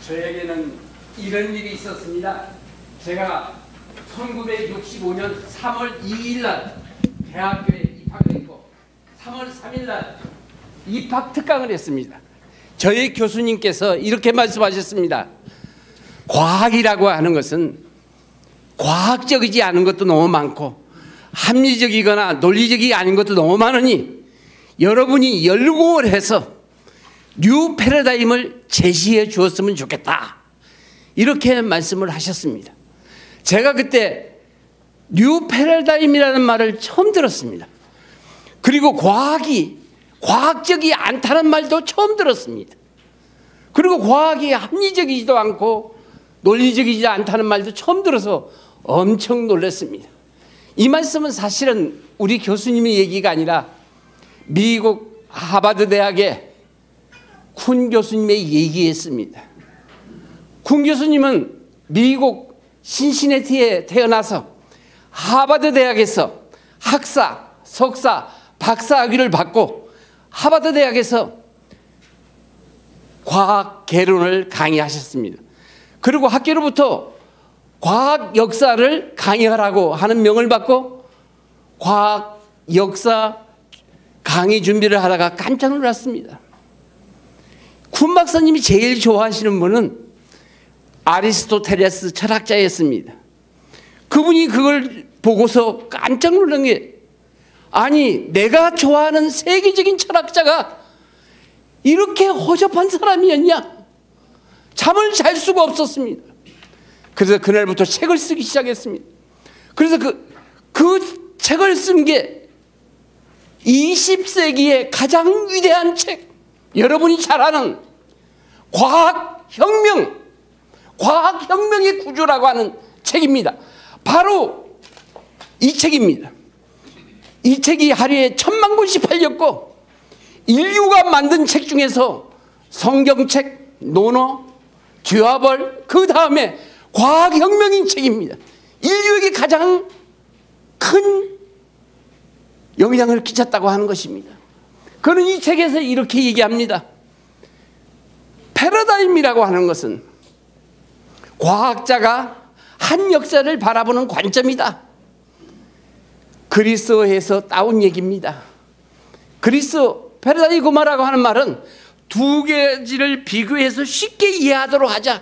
저에게는 이런 일이 있었습니다. 제가 1965년 3월 2일 날 대학교에 입학을 했고 3월 3일 날 입학 특강을 했습니다. 저희 교수님께서 이렇게 말씀하셨습니다. 과학이라고 하는 것은 과학적이지 않은 것도 너무 많고 합리적이거나 논리적이 아닌 것도 너무 많으니 여러분이 열공을 해서 뉴 패러다임을 제시해 주었으면 좋겠다. 이렇게 말씀을 하셨습니다. 제가 그때 뉴 패러다임이라는 말을 처음 들었습니다. 그리고 과학이 과학적이 않다는 말도 처음 들었습니다. 그리고 과학이 합리적이지도 않고 논리적이지 않다는 말도 처음 들어서 엄청 놀랐습니다. 이 말씀은 사실은 우리 교수님의 얘기가 아니라 미국 하버드 대학의 쿤 교수님의 얘기였습니다. 쿤 교수님은 미국 신시내티에 태어나서 하버드 대학에서 학사, 석사, 박사 학위를 받고 하버드 대학에서 과학 개론을 강의하셨습니다. 그리고 학교로부터 과학 역사를 강의하라고 하는 명을 받고 과학 역사 강의 준비를 하다가 깜짝 놀랐습니다. 쿤 박사님이 제일 좋아하시는 분은 아리스토텔레스 철학자였습니다. 그분이 그걸 보고서 깜짝 놀란 게, 아니 내가 좋아하는 세계적인 철학자가 이렇게 허접한 사람이었냐? 잠을 잘 수가 없었습니다. 그래서 그날부터 책을 쓰기 시작했습니다. 그래서 그 책을 쓴 게 20세기의 가장 위대한 책, 여러분이 잘 아는 과학혁명의 구조라고 하는 책입니다. 바로 이 책입니다. 이 책이 하루에 1000만 권씩 팔렸고 인류가 만든 책 중에서 성경책, 논어, 듀아벌, 그 다음에 과학혁명인 책입니다. 인류에게 가장 큰 영향을 끼쳤다고 하는 것입니다. 그는 이 책에서 이렇게 얘기합니다. 패러다임이라고 하는 것은 과학자가 한 역사를 바라보는 관점이다. 그리스어에서 따온 얘기입니다. 그리스어 패러다이고마라고 하는 말은 두 가지를 비교해서 쉽게 이해하도록 하자.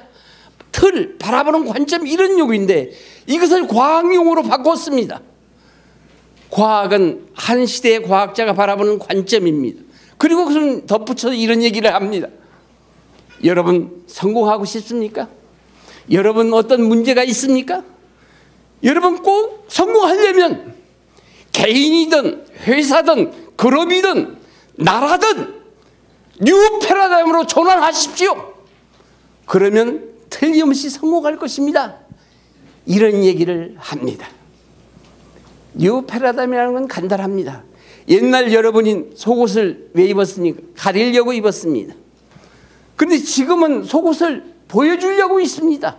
틀, 바라보는 관점, 이런 용어인데 이것을 과학용어로 바꿨습니다. 과학은 한 시대의 과학자가 바라보는 관점입니다. 그리고 그것은 덧붙여서 이런 얘기를 합니다. 여러분 성공하고 싶습니까? 여러분 어떤 문제가 있습니까? 여러분 꼭 성공하려면 개인이든 회사든 그룹이든 나라든 뉴 패러다임으로 전환하십시오. 그러면 틀림없이 성공할 것입니다. 이런 얘기를 합니다. 뉴 패러다임이라는 건 간단합니다. 옛날 여러분이 속옷을 왜 입었습니까? 가리려고 입었습니다. 그런데 지금은 속옷을 보여주려고 있습니다.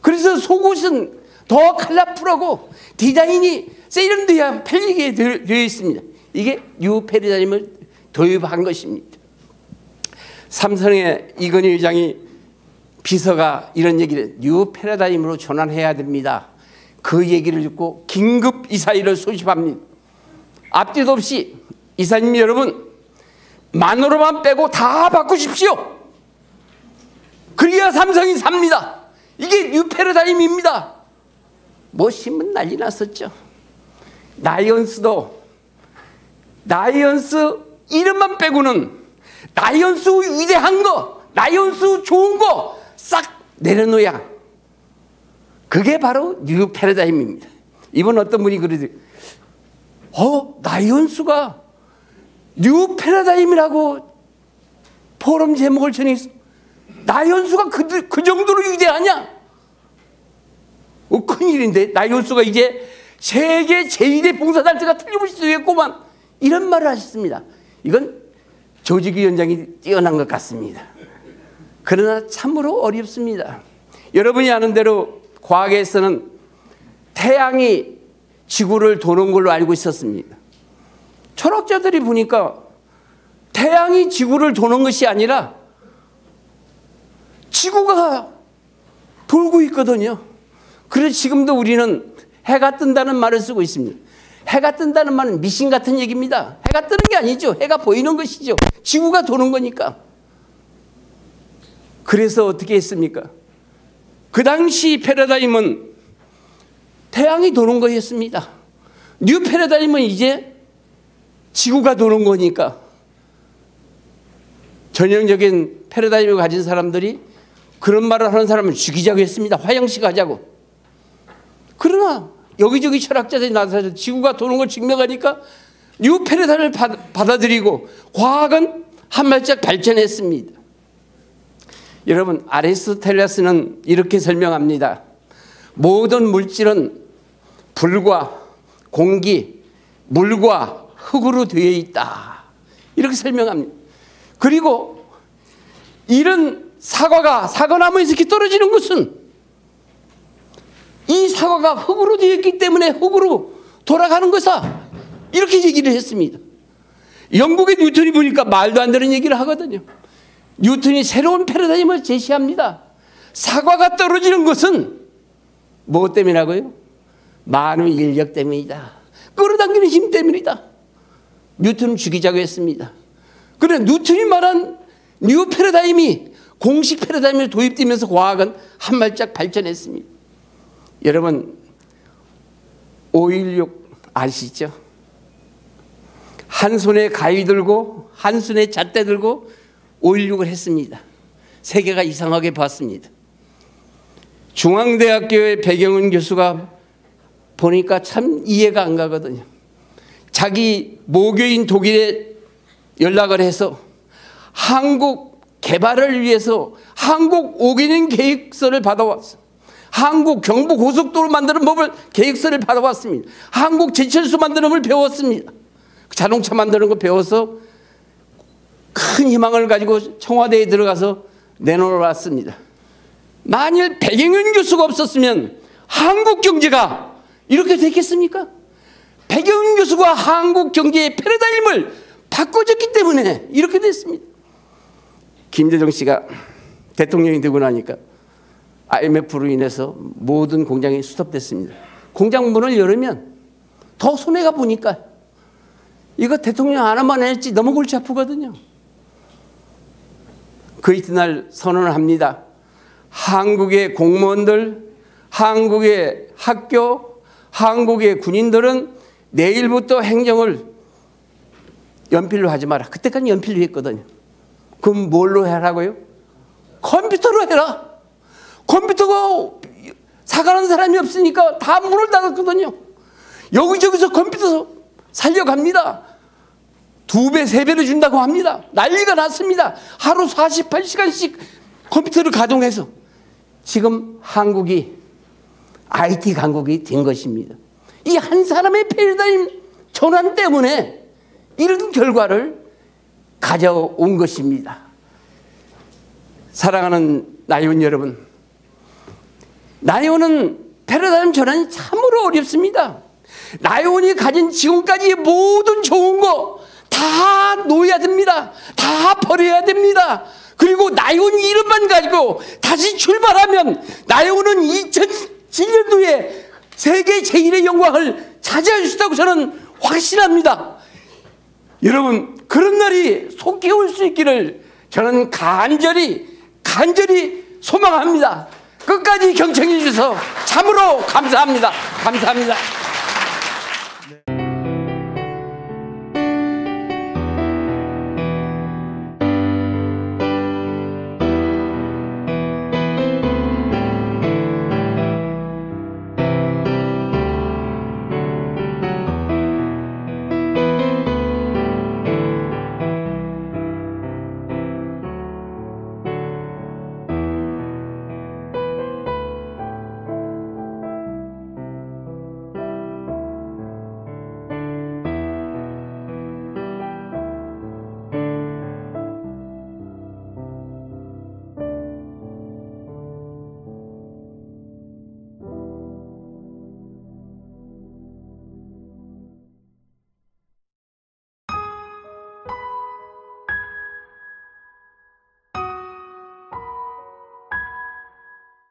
그래서 속옷은 더 컬러풀하고 디자인이 세련돼야 팔리게 되어 있습니다. 이게 뉴 패러다임을 도입한 것입니다. 삼성의 이건희 회장이 비서가 이런 얘기를 뉴 패러다임으로 전환해야 됩니다. 그 얘기를 듣고 긴급 이사회를 소집합니다. 앞뒤도 없이 이사님 여러분 만으로만 빼고 다 바꾸십시오. 그래야 삼성이 삽니다. 이게 뉴 패러다임입니다. 뭐 신문 난리 났었죠. 나이언스 이름만 빼고는 나이언스 위대한 거, 나이언스 좋은 거 싹 내려놓아야 그게 바로 뉴 패러다임입니다. 이번 어떤 분이 그러더니 나이언스가 뉴 패러다임이라고 포럼 제목을 정했어. 나이언스가 그 정도로 위대하냐? 큰일인데 나이언스가 이제 세계 제1의 봉사단체가 틀림없이 되겠구만, 이런 말을 하셨습니다. 이건 조직위 원장이 뛰어난 것 같습니다. 그러나 참으로 어렵습니다. 여러분이 아는 대로 과학에서는 태양이 지구를 도는 걸로 알고 있었습니다. 철학자들이 보니까 태양이 지구를 도는 것이 아니라 지구가 돌고 있거든요. 그래서 지금도 우리는 해가 뜬다는 말을 쓰고 있습니다. 해가 뜬다는 말은 미신 같은 얘기입니다. 해가 뜨는 게 아니죠. 해가 보이는 것이죠. 지구가 도는 거니까. 그래서 어떻게 했습니까? 그 당시 패러다임은 태양이 도는 거였습니다. 뉴 패러다임은 이제 지구가 도는 거니까 전형적인 패러다임을 가진 사람들이 그런 말을 하는 사람을 죽이자고 했습니다. 화형식 하자고. 그러나 여기저기 철학자들이 나서서 지구가 도는 걸 증명하니까 뉴 패러다임을 받아들이고 과학은 한 발짝 발전했습니다. 여러분, 아리스토텔레스는 이렇게 설명합니다. 모든 물질은 불과 공기, 물과 흙으로 되어 있다. 이렇게 설명합니다. 그리고 이런 사과나무에서 이렇게 떨어지는 것은 이 사과가 흙으로 되어 있기 때문에 흙으로 돌아가는 것이다. 이렇게 얘기를 했습니다. 영국의 뉴턴이 보니까 말도 안 되는 얘기를 하거든요. 뉴턴이 새로운 패러다임을 제시합니다. 사과가 떨어지는 것은 무엇 때문이라고요? 만의 인력 때문이다. 끌어당기는 힘 때문이다. 뉴턴은 죽이자고 했습니다. 그래, 뉴턴이 말한 뉴 패러다임이 공식 패러다임으로 도입되면서 과학은 한 발짝 발전했습니다. 여러분, 5.16 아시죠? 한 손에 가위 들고 한 손에 잣대 들고 5.16을 했습니다. 세계가 이상하게 봤습니다. 중앙대학교의 백영은 교수가 보니까 참 이해가 안 가거든요. 자기 모교인 독일에 연락을 해서 한국 개발을 위해서 한국 5개년 계획서를 받아왔어요. 한국 경부고속도로 만드는 법을 계획서를 받아왔습니다. 한국 제철소 만드는 걸 배웠습니다. 자동차 만드는 거 배워서 큰 희망을 가지고 청와대에 들어가서 내놓았습니다. 만일 백영현 교수가 없었으면 한국 경제가 이렇게 됐겠습니까? 백영현 교수가 한국 경제의 패러다임을 바꿔줬기 때문에 이렇게 됐습니다. 김대중 씨가 대통령이 되고 나니까 IMF로 인해서 모든 공장이 스톱됐습니다. 공장 문을 열으면 더 손해가 보니까 이거 대통령 하나만 했지 너무 골치 아프거든요. 그 이튿날 선언을 합니다. 한국의 공무원들, 한국의 학교, 한국의 군인들은 내일부터 행정을 연필로 하지 마라. 그때까지 연필로 했거든요. 그럼 뭘로 하라고요? 컴퓨터로 해라. 컴퓨터가 사가는 사람이 없으니까 다 문을 닫았거든요. 여기저기서 컴퓨터 살려갑니다. 2배, 3배를 준다고 합니다. 난리가 났습니다. 하루 48시간씩 컴퓨터를 가동해서 지금 한국이 IT 강국이 된 것입니다. 이 한 사람의 패러다임 전환 때문에 이런 결과를 가져온 것입니다. 사랑하는 나이온 여러분, 나이온은 패러다임 전환이 참으로 어렵습니다. 나이온이 가진 지금까지의 모든 좋은 거 다 놓아야 됩니다. 다 버려야 됩니다. 그리고 나이온 이름만 가지고 다시 출발하면 나이온은 2007년도에 세계 제1의 영광을 차지할 수 있다고 저는 확신합니다. 여러분, 그런 날이 속히 올 수 있기를 저는 간절히 소망합니다. 끝까지 경청해 주셔서 참으로 감사합니다. 감사합니다.